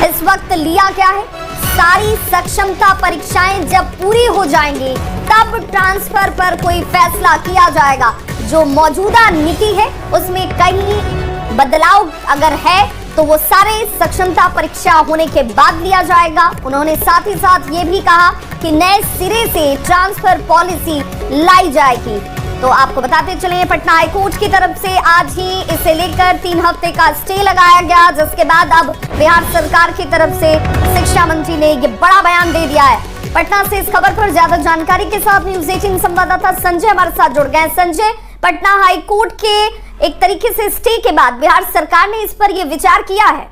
इस वक्त लिया गया है। सारी सक्षमता परीक्षाएं जब पूरी हो जाएंगी तब ट्रांसफर पर कोई फैसला किया जाएगा। जो मौजूदा नीति है उसमें कहीं बदलाव अगर है तो वो सारे सक्षमता परीक्षा होने के बाद लिया जाएगा। उन्होंने साथ ही साथ ये भी कहा कि नए सिरे से ट्रांसफर पॉलिसी लाई जाएगी। तो आपको बताते चले, पटना हाईकोर्ट की तरफ से आज ही इसे लेकर 3 हफ्ते का स्टे लगाया गया, जिसके बाद अब बिहार सरकार की तरफ से शिक्षा मंत्री ने ये बड़ा बयान दे दिया है। पटना से इस खबर पर ज्यादा जानकारी के साथ न्यूज़ 18 संवाददाता संजय हमारे साथ जुड़ गए। संजय, पटना हाईकोर्ट के एक तरीके से स्टे के बाद बिहार सरकार ने इस पर यह विचार किया है।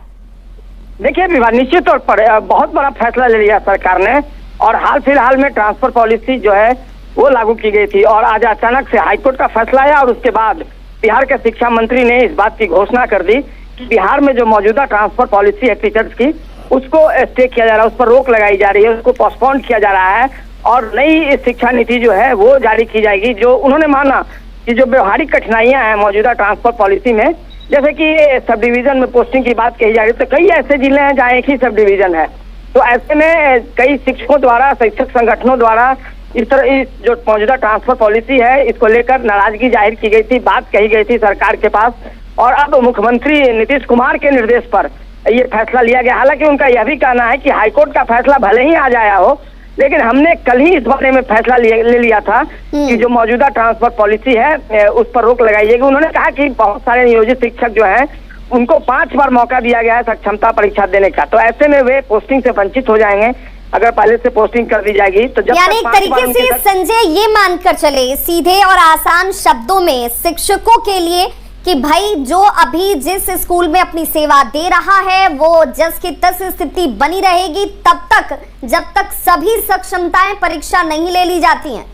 देखिए विभाग निश्चित तौर पर बहुत बड़ा फैसला ले लिया सरकार ने, और हाल फिलहाल में ट्रांसफर पॉलिसी जो है वो लागू की गई थी, और आज अचानक से हाईकोर्ट का फैसला आया और उसके बाद बिहार के शिक्षा मंत्री ने इस बात की घोषणा कर दी कि बिहार में जो मौजूदा ट्रांसफर पॉलिसी है टीचर्स की, उसको स्टे किया जा रहा है, उस पर रोक लगाई जा रही है, उसको पोस्टपोन किया जा रहा है और नई शिक्षा नीति जो है वो जारी की जाएगी। जो उन्होंने माना कि जो व्यवहारिक कठिनाइयां हैं मौजूदा ट्रांसफर पॉलिसी में, जैसे कि सब डिवीजन में पोस्टिंग की बात कही जा रही है, तो कई ऐसे जिले हैं जहाँ एक ही सब डिवीजन है, तो ऐसे में कई शिक्षकों द्वारा, शिक्षक संगठनों द्वारा इस जो मौजूदा ट्रांसफर पॉलिसी है इसको लेकर नाराजगी जाहिर की गई थी, बात कही गई थी सरकार के पास, और अब मुख्यमंत्री नीतीश कुमार के निर्देश पर ये फैसला लिया गया। हालांकि उनका यह भी कहना है कि हाईकोर्ट का फैसला भले ही आ जाया हो, लेकिन हमने कल ही इस बारे में फैसला ले लिया था कि जो मौजूदा ट्रांसफर पॉलिसी है उस पर रोक लगाई जाएगी। उन्होंने कहा कि बहुत सारे नियोजित शिक्षक जो हैं उनको 5 बार मौका दिया गया है सक्षमता परीक्षा देने का, तो ऐसे में वे पोस्टिंग से वंचित हो जाएंगे अगर पहले से पोस्टिंग कर दी जाएगी। तो जब यानी एक तरीके से संजय ये मानकर चले सीधे और आसान शब्दों में शिक्षकों के लिए कि भाई जो अभी जिस स्कूल में अपनी सेवा दे रहा है वो जस की तस स्थिति बनी रहेगी तब तक जब तक सभी सक्षमताएं परीक्षा नहीं ले ली जाती हैं।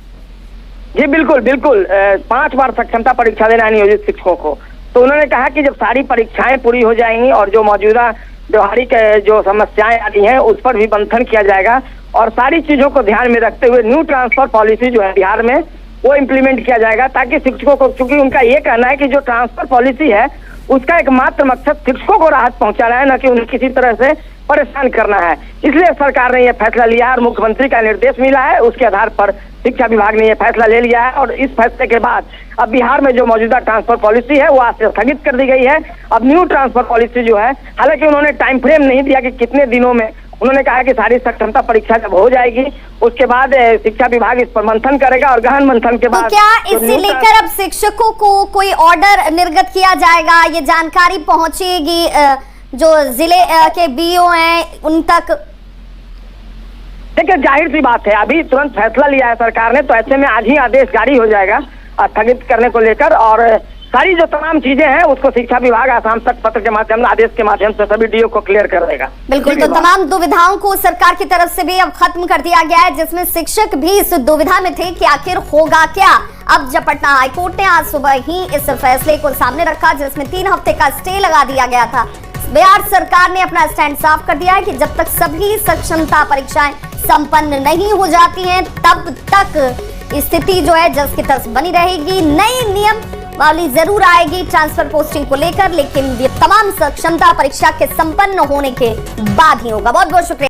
जी बिल्कुल बिल्कुल, 5 बार सक्षमता परीक्षा देना है नियोजित शिक्षकों को। तो उन्होंने कहा कि जब सारी परीक्षाएं पूरी हो जाएंगी और जो मौजूदा व्यवहारिक जो समस्याएं आती हैं उस पर भी मंथन किया जाएगा, और सारी चीजों को ध्यान में रखते हुए न्यू ट्रांसफर पॉलिसी जो है बिहार में वो इम्प्लीमेंट किया जाएगा, ताकि शिक्षकों को, क्योंकि उनका ये कहना है कि जो ट्रांसफर पॉलिसी है उसका एकमात्र मकसद शिक्षकों को राहत पहुंचाना है, न कि उन्हें किसी तरह से परेशान करना है। इसलिए सरकार ने यह फैसला लिया और मुख्यमंत्री का निर्देश मिला है, उसके आधार पर शिक्षा विभाग ने यह फैसला ले लिया है। और इस फैसले के बाद अब बिहार में जो मौजूदा ट्रांसफर पॉलिसी है वो आज से स्थगित कर दी गई है। अब न्यू ट्रांसफर पॉलिसी जो है, हालांकि उन्होंने टाइम फ्रेम नहीं दिया कि कितने दिनों में, उन्होंने कहा कि सारी सक्षमता परीक्षा जब हो जाएगी उसके बाद शिक्षा विभाग इस पर मंथन करेगा और गहन मंथन के बाद। तो क्या इससे लेकर अब शिक्षकों को कोई ऑर्डर निर्गत किया जाएगा, ये जानकारी पहुंचेगी जो जिले के बीओ हैं उन तक? देखिए जाहिर सी बात है, अभी तुरंत फैसला लिया है सरकार ने, तो ऐसे में आज ही आदेश जारी हो जाएगा स्थगित करने को लेकर, और सारी जो तमाम चीजें हैं उसको शिक्षा विभाग आसाम तक पत्र के माध्यम, आदेश के माध्यम से सभी डीओ को क्लियर कर देगा। बिल्कुल, तो तमाम दुविधाओं को सरकार की तरफ से भी अब खत्म कर दिया गया है, जिसमें शिक्षक भी इस दुविधा में थे कि आखिर होगा क्या। अब जब पटना हाईकोर्ट ने आज सुबह ही इस फैसले को सामने रखा, जिसमें 3 हफ्ते का स्टे लगा दिया गया था, बिहार सरकार ने अपना स्टैंड साफ कर दिया है कि जब तक सभी सक्षमता परीक्षाएं संपन्न नहीं हो जाती हैं तब तक स्थिति जो है जस की तस बनी रहेगी। नई नियम वाली जरूर आएगी ट्रांसफर पोस्टिंग को लेकर, लेकिन ये तमाम सक्षमता परीक्षा के संपन्न होने के बाद ही होगा। बहुत बहुत शुक्रिया।